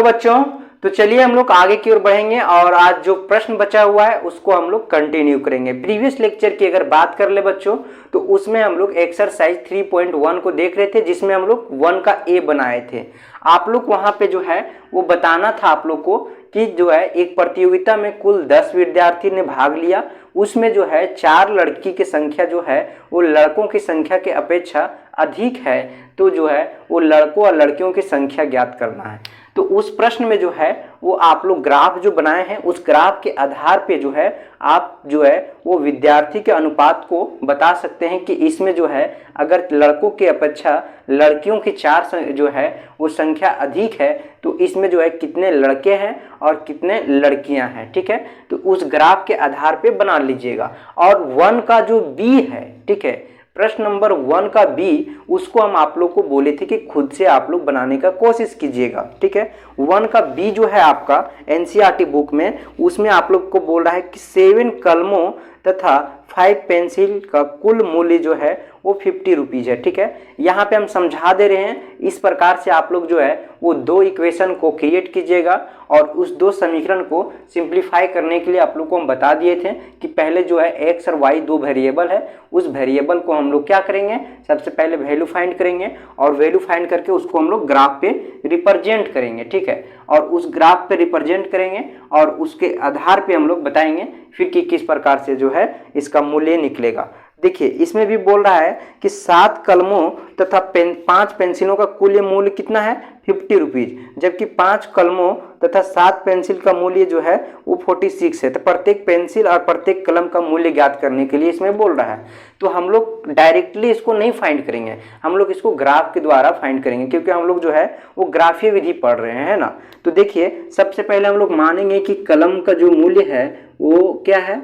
बच्चों, तो चलिए हम लोग आगे की ओर बढ़ेंगे और आज जो प्रश्न बचा हुआ है उसको हम लोग कंटिन्यू करेंगे। प्रीवियस लेक्चर की अगर बात कर ले बच्चों, तो उसमें हम लोग एक्सरसाइज 3.1 को देख रहे थे, जिसमें हम लोग 1 का ए बनाए थे। आप लोग वहां पे जो है वो बताना था आप लोग को कि जो है एक प्रतियोगिता में कुल 10 विद्यार्थी ने भाग लिया, उसमें जो है 4 लड़की की संख्या जो है वो लड़कों की संख्या के अपेक्षा अधिक है, तो जो है वो लड़कों और लड़कियों की संख्या ज्ञात करना है। तो उस प्रश्न में जो है वो आप लोग ग्राफ जो बनाए हैं, उस ग्राफ के आधार पे जो है आप जो है वो विद्यार्थी के अनुपात को बता सकते हैं कि इसमें जो है अगर लड़कों की अपेक्षा लड़कियों की 4 जो है वो संख्या अधिक है, तो इसमें जो है कितने लड़के हैं और कितने लड़कियां हैं। ठीक है, तो उस ग्राफ के आधार पे बना लीजिएगा। और 1 का जो बी है, ठीक है, प्रश्न नंबर 1 का बी, उसको हम आप लोग को बोले थे कि खुद से आप लोग बनाने का कोशिश कीजिएगा। ठीक है, 1 का बी जो है आपका एनसीईआरटी बुक में, उसमें आप लोग को बोल रहा है कि 7 कलमों तथा 5 पेंसिल का कुल मूल्य जो है वो 50 रुपीज है। ठीक है, यहाँ पे हम समझा दे रहे हैं, इस प्रकार से आप लोग जो है वो 2 इक्वेशन को क्रिएट कीजिएगा और उस 2 समीकरण को सिंप्लीफाई करने के लिए आप लोग को हम बता दिए थे कि पहले जो है एक्स और वाई 2 वेरिएबल है, उस वेरिएबल को हम लोग क्या करेंगे, सबसे पहले वैल्यू फाइंड करेंगे और वैल्यू फाइंड करके उसको हम लोग ग्राफ पे रिप्रेजेंट करेंगे। ठीक है, और उस ग्राफ पे रिप्रेजेंट करेंगे और उसके आधार पे हम लोग बताएंगे फिर कि किस प्रकार से जो है इसका मूल्य निकलेगा। देखिए इसमें भी बोल रहा है कि 7 कलमों तथा 5 पेंसिलों का कुल मूल्य कितना है, 50 रुपीज, जबकि 5 कलमों तथा 7 पेंसिल का मूल्य जो है वो 46 है। तो प्रत्येक पेंसिल और प्रत्येक कलम का मूल्य ज्ञात करने के लिए इसमें बोल रहा है। तो हम लोग डायरेक्टली इसको नहीं फाइंड करेंगे, हम लोग इसको ग्राफ के द्वारा फाइंड करेंगे, क्योंकि हम लोग जो है वो ग्राफीय विधि पढ़ रहे हैं, है ना। तो देखिए सबसे पहले हम लोग मानेंगे कि कलम का जो मूल्य है वो क्या है,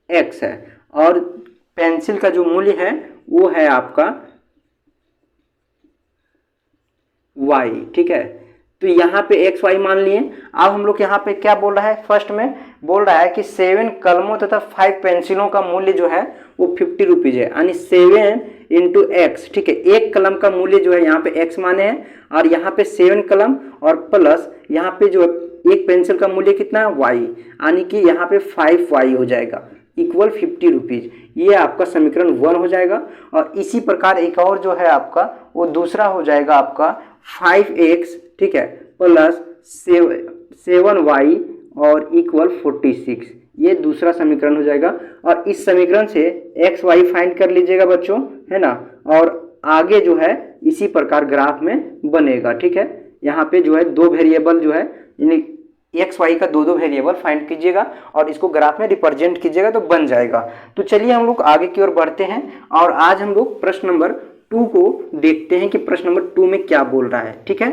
एक्स है, और पेंसिल का जो मूल्य है वो है आपका y। ठीक है, तो यहाँ पे एक्स वाई मान लिए। अब हम लोग यहाँ पे क्या बोल रहा है, फर्स्ट में बोल रहा है कि 7 कलमों तथा 5 पेंसिलों का मूल्य जो है वो 50 रुपीज है, यानी 7 इंटू एक्स। ठीक है, एक कलम का मूल्य जो है यहाँ पे एक्स माने हैं और यहाँ पे 7 कलम और प्लस यहाँ पे जो एक पेंसिल का मूल्य कितना है, y, यानी कि यहाँ पे 5y हो जाएगा इक्वल 50 रुपीज। ये आपका समीकरण 1 हो जाएगा। और इसी प्रकार एक और जो है आपका वो दूसरा हो जाएगा आपका 5x, ठीक है, प्लस 7y और इक्वल 46। ये दूसरा समीकरण हो जाएगा। और इस समीकरण से x y फाइंड कर लीजिएगा बच्चों, है ना। और आगे जो है इसी प्रकार ग्राफ में बनेगा। ठीक है, यहाँ पे जो है 2 वेरिएबल जो है यानी एक्स वाई का 2 वेरिएबल फाइंड कीजिएगा और इसको ग्राफ में रिप्रेजेंट कीजिएगा तो बन जाएगा। तो चलिए हम लोग आगे की ओर बढ़ते हैं और आज हम लोग प्रश्न नंबर 2 को देखते हैं कि प्रश्न नंबर 2 में क्या बोल रहा है। ठीक है,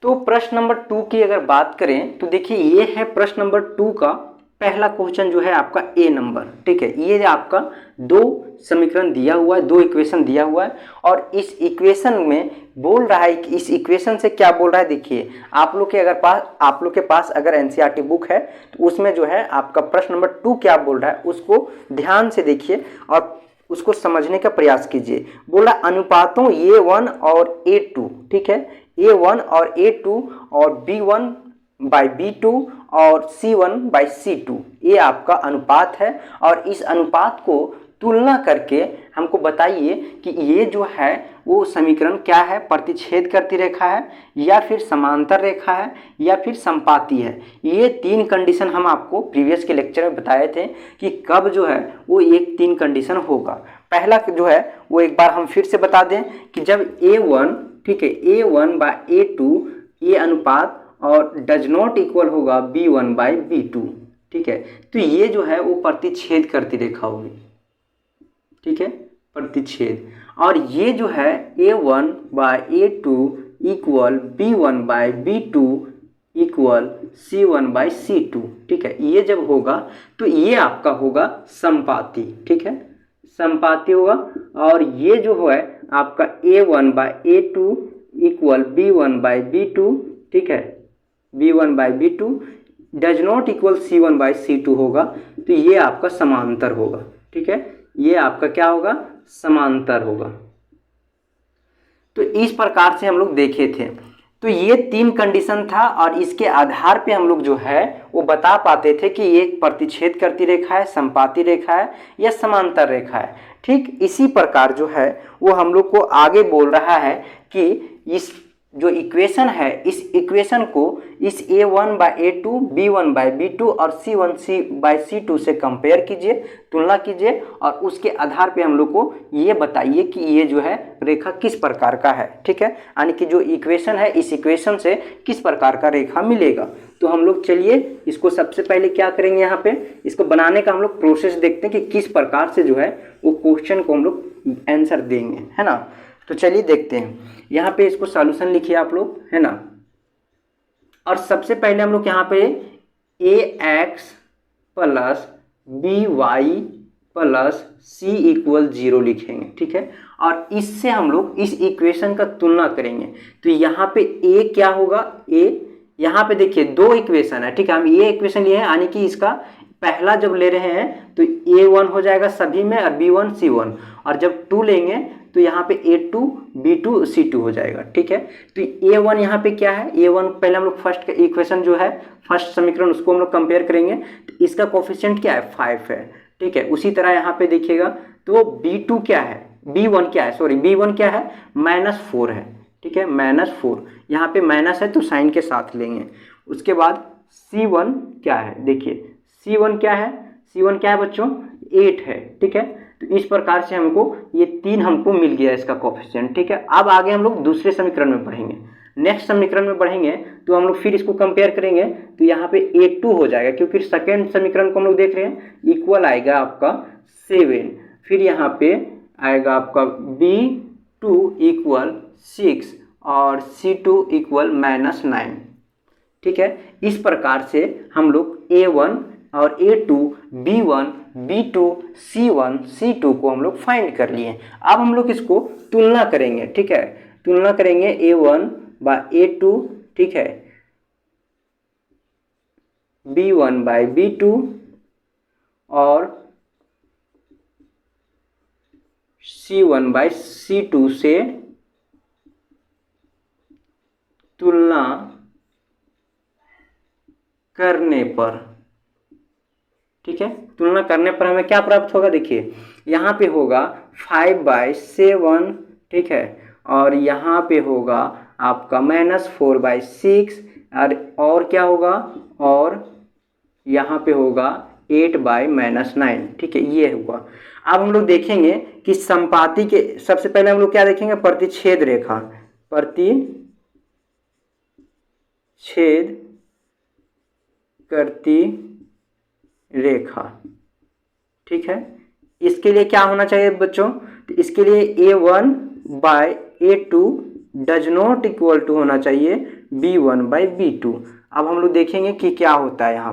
तो प्रश्न नंबर 2 की अगर बात करें तो देखिए ये है प्रश्न नंबर 2 का पहला क्वेश्चन जो है आपका ए नंबर। ठीक है, ये आपका 2 समीकरण दिया हुआ है, 2 इक्वेशन दिया हुआ है और इस इक्वेशन में बोल रहा है कि इस इक्वेशन से क्या बोल रहा है। देखिए आप लोग के पास अगर एनसीईआरटी बुक है तो उसमें जो है आपका प्रश्न नंबर 2 क्या बोल रहा है उसको ध्यान से देखिए और उसको समझने का प्रयास कीजिए। बोला अनुपातों A1 और A2, ठीक है, A1 और A2 और B1 बाई B2 और C1 बाई C2, ये आपका अनुपात है। और इस अनुपात को तुलना करके हमको बताइए कि ये जो है वो समीकरण क्या है, प्रतिच्छेद करती रेखा है या फिर समांतर रेखा है या फिर संपाती है। ये 3 कंडीशन हम आपको प्रीवियस के लेक्चर में बताए थे कि कब जो है वो 3 कंडीशन होगा। पहला जो है वो एक बार हम फिर से बता दें कि जब A1, ठीक है, A1 बाई A2 ये अनुपात और डज नॉट इक्वल होगा B1 बाई B2, ठीक है, तो ये जो है वो प्रतिच्छेद करती रेखा होगी। ठीक है, प्रतिच्छेद। और ये जो है A1 by A2 equal B1 by B2 equal C1 by C2, ठीक है, ये जब होगा तो ये आपका होगा संपाती। ठीक है, संपाती होगा। और ये जो है आपका A1 by A2 equal B1 by B2, ठीक है, B1 by B2 does not equal C1 by C2 होगा, तो ये आपका समांतर होगा। ठीक है, ये आपका क्या होगा, समांतर होगा। तो इस प्रकार से हम लोग देखे थे। तो ये 3 कंडीशन था और इसके आधार पे हम लोग जो है वो बता पाते थे कि ये प्रतिच्छेद करती रेखा है, संपाती रेखा है या समांतर रेखा है। ठीक इसी प्रकार जो है वो हम लोग को आगे बोल रहा है कि इस जो इक्वेशन है इस इक्वेशन को इस a1/a2, b1/b2 और c1/c2 से कंपेयर कीजिए, तुलना कीजिए और उसके आधार पे हम लोग को ये बताइए कि ये जो है रेखा किस प्रकार का है। ठीक है, यानी कि जो इक्वेशन है इस इक्वेशन से किस प्रकार का रेखा मिलेगा। तो हम लोग चलिए इसको सबसे पहले क्या करेंगे, यहाँ पे इसको बनाने का हम लोग प्रोसेस देखते हैं कि किस प्रकार से जो है वो क्वेश्चन को हम लोग आंसर देंगे, है ना। तो चलिए देखते हैं, यहाँ पे इसको सॉल्यूशन लिखिए आप लोग, है ना। और सबसे पहले हम लोग यहाँ पे ax plus by plus c = 0 लिखेंगे। ठीक है, और इससे हम लोग इस इक्वेशन का तुलना करेंगे। तो यहाँ पे a क्या होगा, a यहाँ पे देखिए 2 इक्वेशन है। ठीक है, हम ये इक्वेशन लिए हैं, यानी कि इसका पहला जब ले रहे हैं तो a1 हो जाएगा सभी में और b1 c1, और जब 2 लेंगे तो यहाँ पे a2 b2 c2 हो जाएगा। ठीक है, तो a1 यहाँ पे क्या है, a1 पहले हम लोग फर्स्ट इक्वेशन जो है फर्स्ट समीकरण उसको हम लोग कंपेयर करेंगे। तो इसका कोफिशिएंट क्या है, 5 है। ठीक है, उसी तरह यहाँ पे देखिएगा तो b2 क्या है, b1 क्या है, सॉरी b1 क्या है, -4 है। ठीक है, -4 यहाँ पे माइनस है तो साइन के साथ लेंगे। उसके बाद c1 क्या है, देखिए c1 क्या है, c1 क्या है बच्चों, 8 है। ठीक है, तो इस प्रकार से हमको ये 3 हमको मिल गया इसका कोफिशिएंट। ठीक है, अब आगे हम लोग दूसरे समीकरण में बढ़ेंगे, नेक्स्ट समीकरण में बढ़ेंगे तो हम लोग फिर इसको कंपेयर करेंगे। तो यहाँ पे a2 हो जाएगा, क्योंकि सेकेंड समीकरण को हम लोग देख रहे हैं, इक्वल आएगा आपका 7, फिर यहाँ पे आएगा आपका b2 = 6 और c2 = -9। ठीक है, इस प्रकार से हम लोग a1 और a2, b1, b2, c1, c2 को हम लोग फाइंड कर लिए। अब हम लोग इसको तुलना करेंगे। ठीक है, तुलना करेंगे a1/a2, ठीक है, b1/b2 और c1/c2 से तुलना करने पर। ठीक है, तुलना करने पर हमें क्या प्राप्त होगा, देखिए यहाँ पे होगा 5/7, ठीक है, और यहाँ पे होगा आपका -4/6 और क्या होगा, और यहाँ पे होगा 8/-9। ठीक है, ये हुआ। अब हम लोग देखेंगे कि संपाती के, सबसे पहले हम लोग क्या देखेंगे, प्रतिच्छेद रेखा, प्रतिच्छेद करती रेखा। ठीक है, इसके लिए क्या होना चाहिए बच्चों, तो इसके लिए a1/a2 does not equal to होना चाहिए b1/b2। अब हम लोग देखेंगे कि क्या होता है यहाँ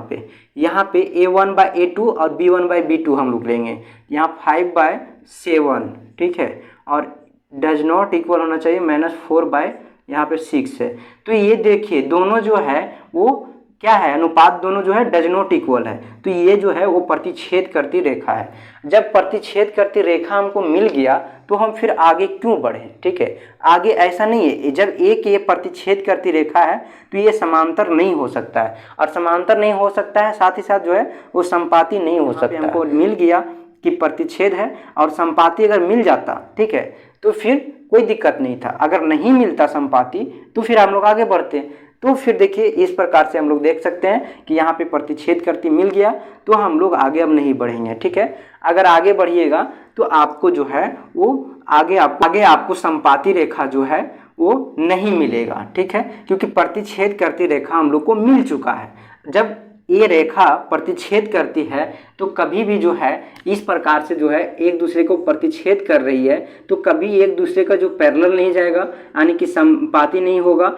पे a1/a2 और b1/b2 हम लोग लेंगे, यहाँ 5/7, ठीक है, और डज नॉट इक्वल होना चाहिए -4 यहाँ पे 6 है। तो ये देखिए दोनों जो है वो क्या है, अनुपात दोनों जो है डज नॉट इक्वल है। तो ये जो है वो प्रतिच्छेद करती रेखा है। जब प्रतिच्छेद करती रेखा हमको मिल गया तो हम फिर आगे क्यों बढ़े। ठीक है, आगे ऐसा नहीं है, जब एक ये प्रतिच्छेद करती रेखा है तो ये समांतर नहीं हो सकता है, और समांतर नहीं हो सकता है साथ ही साथ जो है वो संपाती नहीं हो सकता। हमको मिल गया कि प्रतिच्छेद है और संपाती अगर मिल जाता, ठीक है, तो फिर कोई दिक्कत नहीं था। अगर नहीं मिलता संपाती तो फिर हम लोग आगे बढ़ते। तो फिर देखिए इस प्रकार से हम लोग देख सकते हैं कि यहाँ पे प्रतिच्छेद करती मिल गया तो हम लोग आगे अब नहीं बढ़ेंगे। ठीक है, अगर आगे बढ़िएगा तो आपको जो है वो आगे आपको संपाती रेखा जो है वो नहीं मिलेगा। ठीक है, क्योंकि प्रतिच्छेद करती रेखा हम लोग को मिल चुका है। जब ये रेखा प्रतिच्छेद करती है तो कभी भी जो है इस प्रकार से जो है एक दूसरे को प्रतिच्छेद कर रही है तो कभी एक दूसरे का जो पैरेलल नहीं जाएगा, यानी कि संपाती नहीं होगा,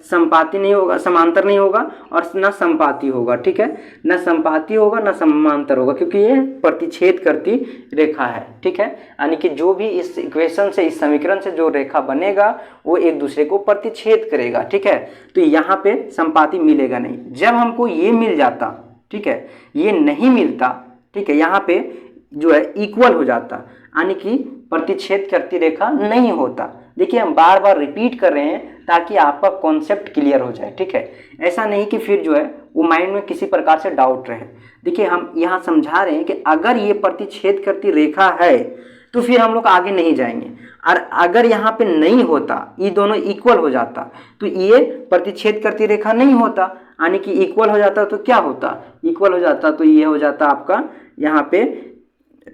संपाती नहीं होगा, समांतर नहीं होगा और न संपाती होगा। ठीक है, न संपाती होगा न समांतर होगा, क्योंकि ये प्रतिच्छेद करती रेखा है। ठीक है, यानी कि जो भी इस इक्वेशन से, इस समीकरण से जो रेखा बनेगा वो एक दूसरे को प्रतिच्छेद करेगा। ठीक है, तो यहाँ पे संपाती मिलेगा नहीं। जब हमको ये मिल जाता, ठीक है, ये नहीं मिलता, ठीक है, यहाँ पे जो है इक्वल हो जाता, यानी कि प्रतिच्छेद करती रेखा नहीं होता। देखिए हम बार बार रिपीट कर रहे हैं ताकि आपका कॉन्सेप्ट क्लियर हो जाए, ठीक है। ऐसा नहीं कि फिर जो है वो माइंड में किसी प्रकार से डाउट रहे। देखिए हम यहाँ समझा रहे हैं कि अगर ये प्रतिच्छेद करती रेखा है तो फिर हम लोग आगे नहीं जाएंगे, और अगर यहाँ पे नहीं होता, ये दोनों इक्वल हो जाता तो ये प्रतिच्छेद करती रेखा नहीं होता, यानी कि इक्वल हो जाता तो क्या होता, इक्वल हो जाता तो ये हो जाता आपका यहाँ पे,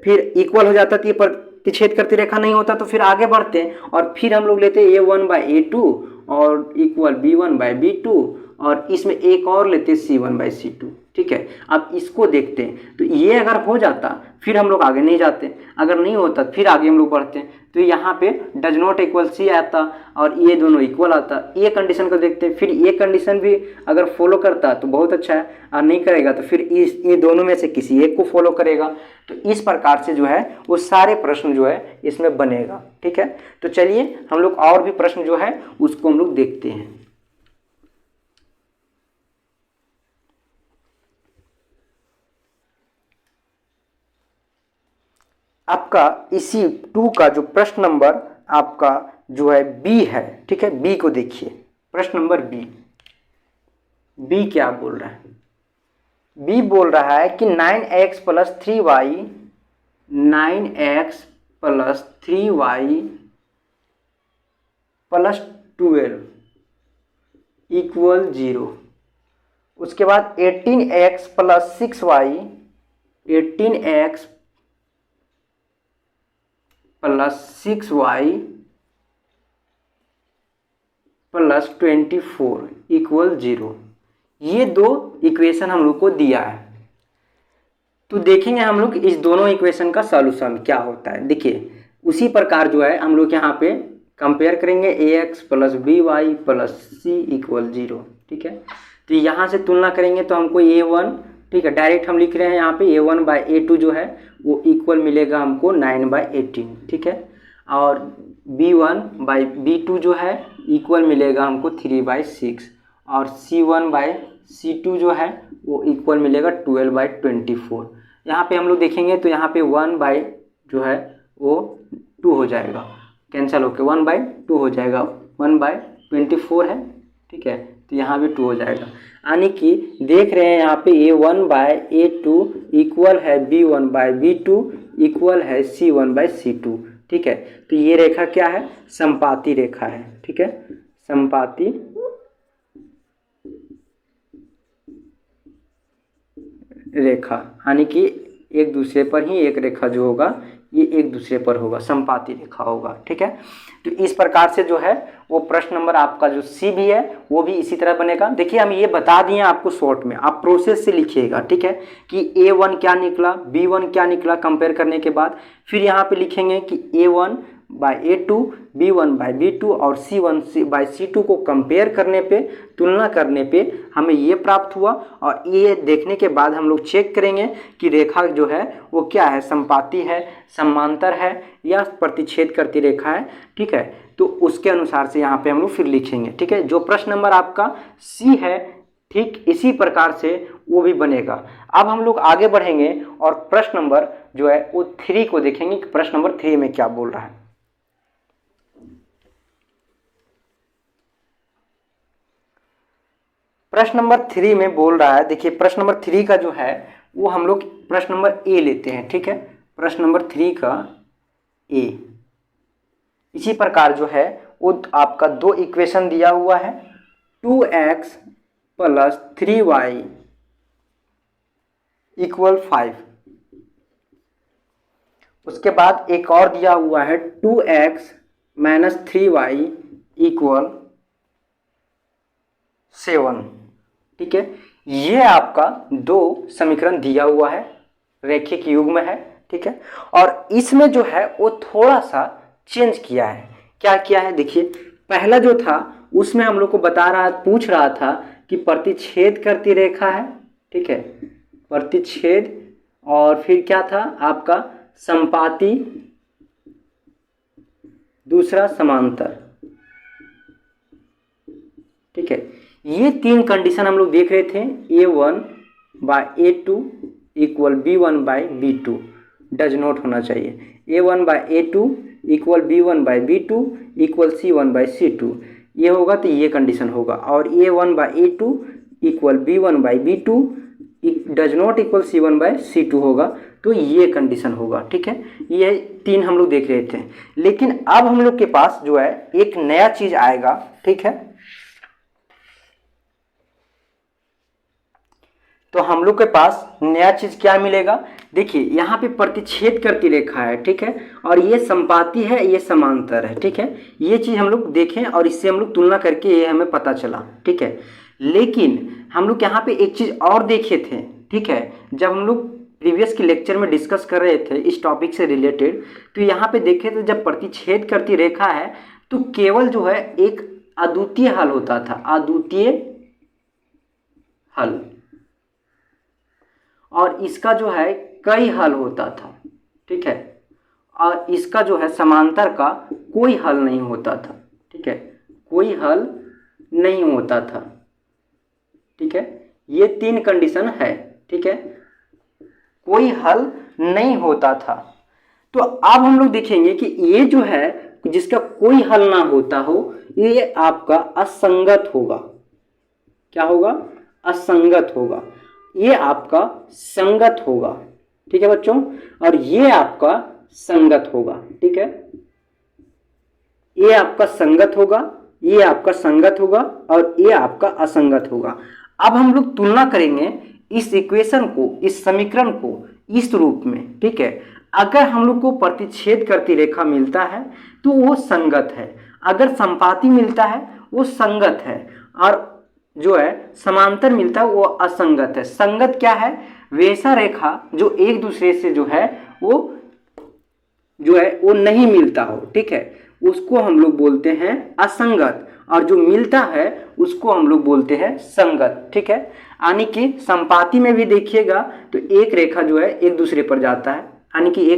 फिर इक्वल हो जाता तो ये प्रतिच्छेद करती रेखा नहीं होता, तो फिर आगे बढ़ते हैं और फिर हम लोग लेते A1/A2 और इक्वल B1/B2 और इसमें एक और लेते C1/C2, ठीक है। अब इसको देखते हैं, तो ये अगर हो जाता फिर हम लोग आगे नहीं जाते, अगर नहीं होता फिर आगे हम लोग बढ़ते हैं, तो यहाँ पे डज नॉट इक्वल सी आता और ये दोनों इक्वल आता। ये कंडीशन को देखते हैं, फिर ये कंडीशन भी अगर फॉलो करता तो बहुत अच्छा है, और नहीं करेगा तो फिर ये दोनों में से किसी एक को फॉलो करेगा। तो इस प्रकार से जो है वो सारे प्रश्न जो है इसमें बनेगा, ठीक है। तो चलिए हम लोग और भी प्रश्न जो है उसको हम लोग देखते हैं। आपका इसी 2 का जो प्रश्न नंबर आपका जो है बी है, ठीक है। बी को देखिए, प्रश्न नंबर बी क्या बोल रहा है। बी बोल रहा है कि 9x + 3y 9x + 3y + 12 = 0। उसके बाद 18x + 6y 18x + 6y + 24 = 0। ये दो इक्वेशन हम लोग को दिया है, तो देखेंगे हम लोग इस दोनों इक्वेशन का सॉल्यूशन क्या होता है। देखिए उसी प्रकार जो है हम लोग यहाँ पे कंपेयर करेंगे ax + by + c = 0, ठीक है। तो यहाँ से तुलना करेंगे तो हमको a1, ठीक है, डायरेक्ट हम लिख रहे हैं यहाँ पे A1/A2 जो है वो इक्वल मिलेगा हमको 9/18, ठीक है, और B1/B2 जो है इक्वल मिलेगा हमको 3/6 और C1/C2 जो है वो इक्वल मिलेगा 12/24। यहाँ पे हम लोग देखेंगे तो यहाँ पे 1 जो है वो 2 हो जाएगा, कैंसिल होकर 1/2 हो जाएगा, 1/24 है, ठीक है, तो यहाँ भी 2 हो जाएगा। यानी कि देख रहे हैं यहाँ पे A1/A2 इक्वल है B1/B2 इक्वल है C1/C2, ठीक है। तो ये रेखा क्या है, समपाती रेखा है, ठीक है, समपाती रेखा, यानी कि एक दूसरे पर ही एक रेखा जो होगा ये एक दूसरे पर होगा, समपाती रेखा होगा, ठीक है। तो इस प्रकार से जो है वो प्रश्न नंबर आपका जो सी भी है वो भी इसी तरह बनेगा। देखिए हम ये बता दिए आपको शॉर्ट में, आप प्रोसेस से लिखिएगा, ठीक है, कि A1 क्या निकला, B1 क्या निकला कंपेयर करने के बाद, फिर यहाँ पे लिखेंगे कि A1/A2 B1/B2 और C1/C2 को कंपेयर करने पे, तुलना करने पे हमें ये प्राप्त हुआ, और ये देखने के बाद हम लोग चेक करेंगे कि रेखा जो है वो क्या है, समपाती है, समांतर है या प्रतिच्छेद करती रेखा है, ठीक है। तो उसके अनुसार से यहाँ पे हम लोग फिर लिखेंगे, ठीक है। जो प्रश्न नंबर आपका सी है ठीक इसी प्रकार से वो भी बनेगा। अब हम लोग आगे बढ़ेंगे और प्रश्न नंबर जो है वो 3 को देखेंगे कि प्रश्न नंबर 3 में क्या बोल रहा है। प्रश्न नंबर 3 में बोल रहा है, देखिए प्रश्न नंबर 3 का जो है वो हम लोग प्रश्न नंबर ए लेते हैं, ठीक है, प्रश्न नंबर 3 का ए। इसी प्रकार जो है वो आपका 2 इक्वेशन दिया हुआ है, 2x + 3y = 5। उसके बाद एक और दिया हुआ है 2x - 3y = 7, ठीक है। ये आपका 2 समीकरण दिया हुआ है, रैखिक युग्म है, ठीक है। और इसमें जो है वो थोड़ा सा चेंज किया है। क्या किया है, देखिए पहला जो था उसमें हम लोग को पूछ रहा था कि प्रतिच्छेद करती रेखा है, ठीक है, प्रतिच्छेद, और फिर क्या था आपका समपाती, दूसरा समांतर, ठीक है। ये 3 कंडीशन हम लोग देख रहे थे, A1/A2 = B1/B2 डज नॉट होना चाहिए, A1/A2 equal B1/B2 equal C1/C2, ये होगा तो ये कंडीशन होगा। और A1/A2 equal B1/B2 does not equal C1/C2 होगा, तो ये कंडीशन होगा। ठीक है, ये 3 हम लोग देख रहे थे। लेकिन अब हम लोग के पास जो है एक नया चीज आएगा। ठीक है, तो हम लोग के पास नया चीज क्या मिलेगा? देखिए यहाँ पे प्रतिच्छेद करती रेखा है। ठीक है, और ये संपाती है, ये समांतर है। ठीक है, ये चीज हम लोग देखें और इससे हम लोग तुलना करके ये हमें पता चला। ठीक है, लेकिन हम लोग यहाँ पे एक चीज और देखे थे। ठीक है, जब हम लोग प्रीवियस के लेक्चर में डिस्कस कर रहे थे इस टॉपिक से रिलेटेड, तो यहाँ पे देखे थे जब प्रतिच्छेद करती रेखा है तो केवल जो है एक अद्वितीय हल होता था, अद्वितीय हल, और इसका जो है कई हल होता था। ठीक है, और इसका जो है समांतर का कोई हल नहीं होता था। ठीक है, कोई हल नहीं होता था। ठीक है, ये 3 कंडीशन है। ठीक है, कोई हल नहीं होता था। तो अब हम लोग देखेंगे कि ये जो है जिसका कोई हल ना होता हो, ये आपका असंगत होगा। क्या होगा? असंगत होगा। ये आपका संगत होगा। ठीक है बच्चों, और ये आपका संगत होगा। ठीक है, ये आपका संगत होगा, ये आपका संगत होगा, और ये आपका असंगत होगा। अब हम लोग तुलना करेंगे इस इक्वेशन को, इस समीकरण को इस रूप में। ठीक है, अगर हम लोग को प्रतिच्छेद करती रेखा मिलता है तो वो संगत है, अगर संपाती मिलता है वो संगत है, और जो है समांतर मिलता है वो असंगत है। संगत क्या है? वैसा रेखा जो एक दूसरे से जो है वो नहीं मिलता हो। ठीक है, उसको हम लोग बोलते हैं असंगत, और जो मिलता है उसको हम लोग बोलते हैं संगत। ठीक है, यानी कि संपाती में भी देखिएगा तो एक रेखा जो है एक दूसरे पर जाता है, यानी कि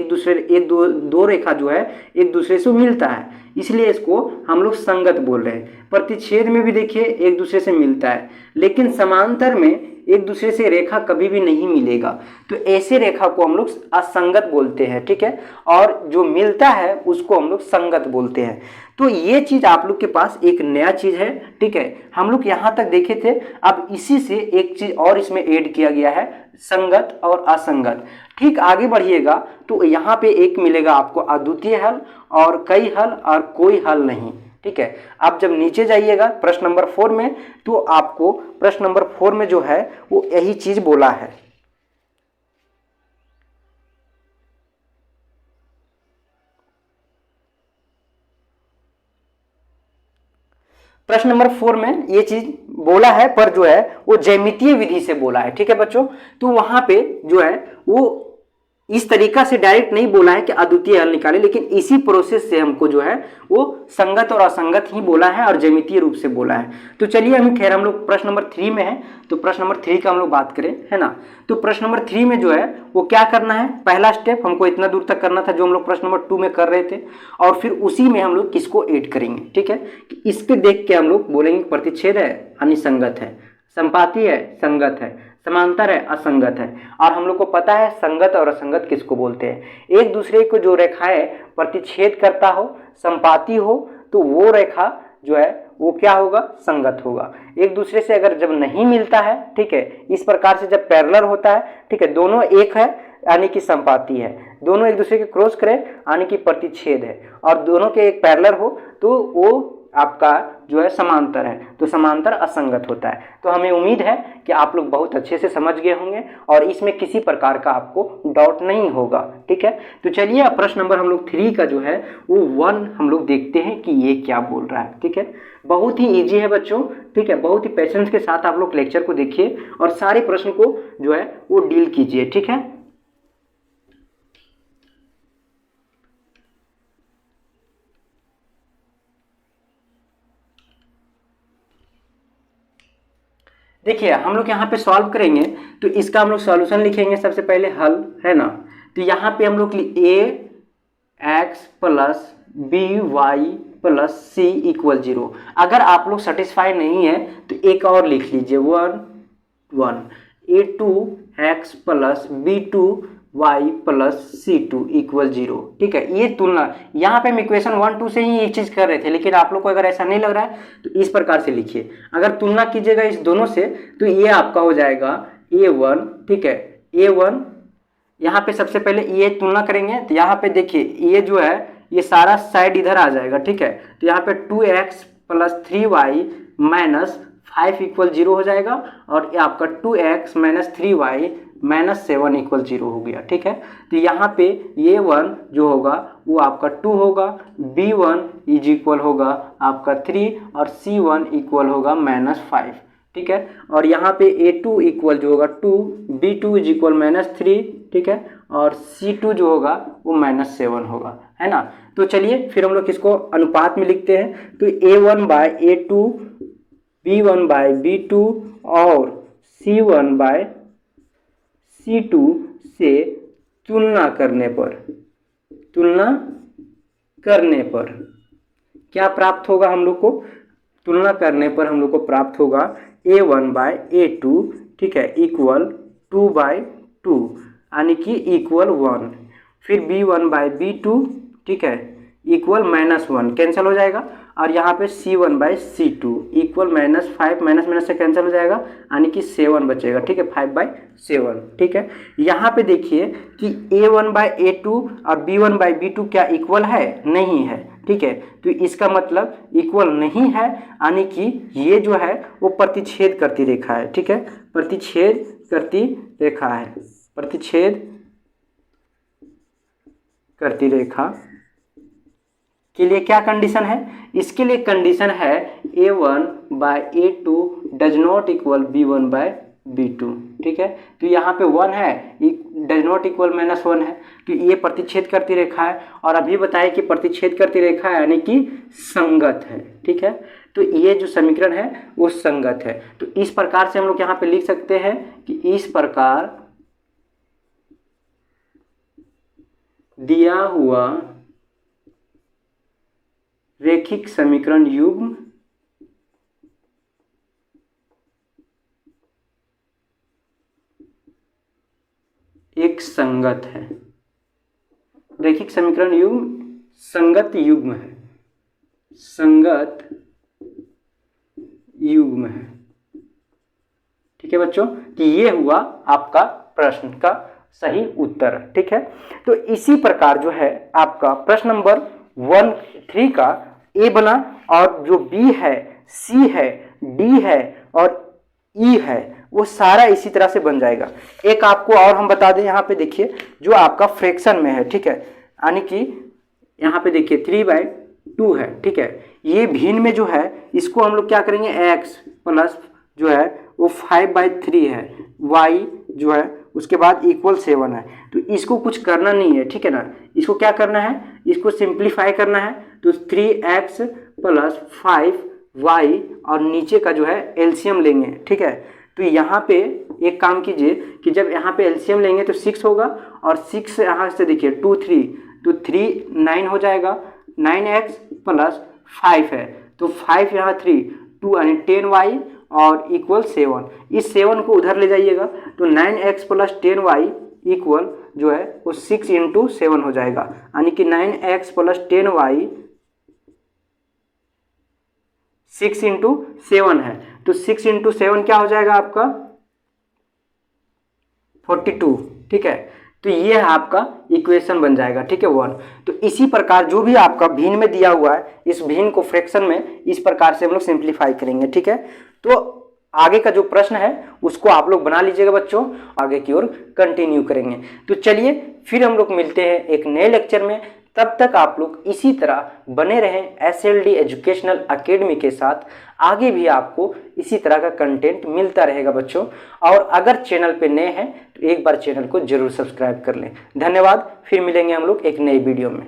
दो रेखा जो है एक दूसरे से मिलता है, इसलिए इसको हम लोग संगत बोल रहे हैं। प्रतिच्छेद में भी देखिए एक दूसरे से मिलता है, लेकिन समांतर में एक दूसरे से रेखा कभी भी नहीं मिलेगा, तो ऐसे रेखा को हम लोग असंगत बोलते हैं। ठीक है, और जो मिलता है उसको हम लोग संगत बोलते हैं। तो ये चीज आप लोग के पास एक नया चीज है। ठीक है, हम लोग यहाँ तक देखे थे, अब इसी से एक चीज और इसमें ऐड किया गया है, संगत और असंगत। ठीक, आगे बढ़िएगा तो यहाँ पे एक मिलेगा आपको अद्वितीय हल, और कई हल, और कोई हल नहीं। ठीक है, आप जब नीचे जाइएगा प्रश्न नंबर 4 में, तो आपको प्रश्न नंबर 4 में जो है वो यही चीज बोला है। प्रश्न नंबर 4 में ये चीज बोला है, पर जो है वो ज्यामितीय विधि से बोला है। ठीक है बच्चों, तो वहां पे जो है वो इस तरीका से डायरेक्ट नहीं बोला है कि अद्वितीय हल निकाले, लेकिन इसी प्रोसेस से हमको जो है वो संगत और असंगत ही बोला है और ज्यामितीय रूप से बोला है। तो चलिए हम लोग प्रश्न नंबर 3 में है, तो प्रश्न नंबर 3 का हम लोग बात करें, है ना। तो प्रश्न नंबर 3 में जो है वो क्या करना है, पहला स्टेप हमको इतना दूर तक करना था जो हम लोग प्रश्न नंबर 2 में कर रहे थे, और फिर उसी में हम लोग किसको ऐड करेंगे। ठीक है, कि इसके देख के हम लोग बोलेंगे प्रतिच्छेद है यानी संगत है, संपाती है संगत है, समांतर है असंगत है। और हम लोग को पता है संगत और असंगत किसको बोलते हैं। एक दूसरे को जो रेखाएं प्रतिच्छेद करता हो, संपाती हो, तो वो रेखा जो है वो क्या होगा, संगत होगा। एक दूसरे से अगर जब नहीं मिलता है, ठीक है, इस प्रकार से जब पैरेलल होता है, ठीक है, दोनों एक है यानी कि संपाती है, दोनों एक दूसरे के क्रॉस करें यानी कि प्रतिच्छेद है, और दोनों के एक पैरेलल हो तो वो आपका जो है समांतर है, तो समांतर असंगत होता है। तो हमें उम्मीद है कि आप लोग बहुत अच्छे से समझ गए होंगे और इसमें किसी प्रकार का आपको डाउट नहीं होगा। ठीक है, तो चलिए अब प्रश्न नंबर हम लोग 3 का जो है वो 1 हम लोग देखते हैं कि ये क्या बोल रहा है। ठीक है, बहुत ही ईजी है बच्चों। ठीक है, बहुत ही पेशेंस के साथ आप लोग लेक्चर को देखिए और सारे प्रश्न को जो है वो डील कीजिए। ठीक है, देखिए हम लोग यहाँ पे सॉल्व करेंगे तो इसका हम लोग सॉल्यूशन लिखेंगे सबसे पहले, हल है ना। तो यहाँ पे हम लोग ax plus by plus c equal 0। अगर आप लोग सेटिस्फाई नहीं है तो एक और लिख लीजिए 1 a2x plus b2 y plus C2 equal 0। ठीक है, ये तुलना, यहाँ पे हम इक्वेशन 1 2 से ही ये चीज़ कर रहे थे, लेकिन आप लोग को अगर ऐसा नहीं लग रहा है तो इस प्रकार से लिखिए। अगर तुलना कीजिएगा इस दोनों से तो ये आपका हो जाएगा A1। ठीक है, A1, यहाँ पे सबसे पहले ये तुलना करेंगे तो यहाँ पे देखिए ये जो है ये सारा साइड इधर आ जाएगा। ठीक है, तो यहाँ पे 2x plus 3y minus 5 equal 0 हो जाएगा, और ये आपका 2x minus 3y minus 7 equal 0 हो गया। ठीक है, तो यहाँ पे ये 1 जो होगा वो आपका 2 होगा, b1 इज इक्वल होगा आपका 3 और c1 इक्वल होगा माइनस 5। ठीक है, और यहाँ पे a2 इक्वल जो होगा 2, b2 इज इक्वल माइनस 3। ठीक है, और c2 जो होगा वो माइनस 7 होगा, है ना। तो चलिए फिर हम लोग इसको अनुपात में लिखते हैं। तो a1 by a2, b1 by b2 और c1 बाय c2 से तुलना करने पर क्या प्राप्त होगा हम लोग को? तुलना करने पर हम लोग को प्राप्त होगा a1 बाय a2, ठीक है, इक्वल 2 बाय 2 यानी कि इक्वल 1। फिर b1 बाय b2, ठीक है, इक्वल माइनस 1 कैंसिल हो जाएगा, और यहाँ पे c1 by c2 equal minus 5, minus minus से कैंसिल हो जाएगा यानी कि 7 बचेगा। ठीक है, 5 बाय 7। ठीक है, यहाँ पे देखिए कि a1 बाय a2 और b1 बाय b2 क्या इक्वल है? नहीं है। ठीक है, तो इसका मतलब इक्वल नहीं है यानी कि ये जो है वो प्रतिच्छेद करती रेखा है। ठीक है, प्रतिच्छेद करती रेखा है, प्रतिच्छेद करती रेखा के लिए क्या कंडीशन है? इसके लिए कंडीशन है a1 by a2 does not equal b1 by b2। ठीक है, तो यहाँ पे 1 है, डज नॉट इक्वल माइनस 1 है, तो ये प्रतिच्छेद करती रेखा है। और अभी बताए कि प्रतिच्छेद करती रेखा है यानी कि संगत है। ठीक है, तो ये जो समीकरण है वो संगत है। तो इस प्रकार से हम लोग यहाँ पे लिख सकते हैं कि इस प्रकार दिया हुआ रेखिक समीकरण युग्म एक संगत है। रेखिक समीकरण युग्म संगत युग्म है, संगत युग्म है। ठीक है बच्चों, कि ये हुआ आपका प्रश्न का सही उत्तर। ठीक है, तो इसी प्रकार जो है आपका प्रश्न नंबर 3 का ए बना, और जो बी है, सी है, डी है और ई है वो सारा इसी तरह से बन जाएगा। एक आपको और हम बता दें, यहाँ पे देखिए जो आपका फ्रैक्शन में है। ठीक है, यानी कि यहाँ पे देखिए 3/2 है। ठीक है, ये भिन्न में जो है इसको हम लोग क्या करेंगे, x प्लस जो है वो 5/3 है, y जो है उसके बाद इक्वल 7 है। तो इसको कुछ करना नहीं है। ठीक है ना, इसको क्या करना है, इसको सिंप्लीफाई करना है। तो 3x प्लस 5y और नीचे का जो है एलसीएम लेंगे। ठीक है, तो यहाँ पे एक काम कीजिए कि जब यहाँ पे एलसीएम लेंगे तो 6 होगा, और 6 यहाँ से देखिए 2 3, तो 3 9 हो जाएगा, 9x प्लस 5 है, तो 5 यहाँ 3 2 यानी 10y और इक्वल 7। इस 7 को उधर ले जाइएगा तो 9x प्लस 10y इक्वल जो है वो 6 × 7 हो जाएगा, यानी कि 9x प्लस 10y 6 × 7 है। तो 6 × 7 क्या हो जाएगा आपका 42। ठीक है, तो ये है आपका इक्वेशन बन जाएगा। ठीक है, 1। तो इसी प्रकार जो भी आपका भिन्न में दिया हुआ है इस भिन्न को फ्रैक्शन में इस प्रकार से हम लोग सिंप्लीफाई करेंगे। ठीक है, तो आगे का जो प्रश्न है उसको आप लोग बना लीजिएगा बच्चों, आगे की ओर कंटिन्यू करेंगे। तो चलिए फिर हम लोग मिलते हैं एक नए लेक्चर में। तब तक आप लोग इसी तरह बने रहें SLD एजुकेशनल अकेडमी के साथ, आगे भी आपको इसी तरह का कंटेंट मिलता रहेगा बच्चों। और अगर चैनल पे नए हैं तो एक बार चैनल को जरूर सब्सक्राइब कर लें। धन्यवाद, फिर मिलेंगे हम लोग एक नई वीडियो में।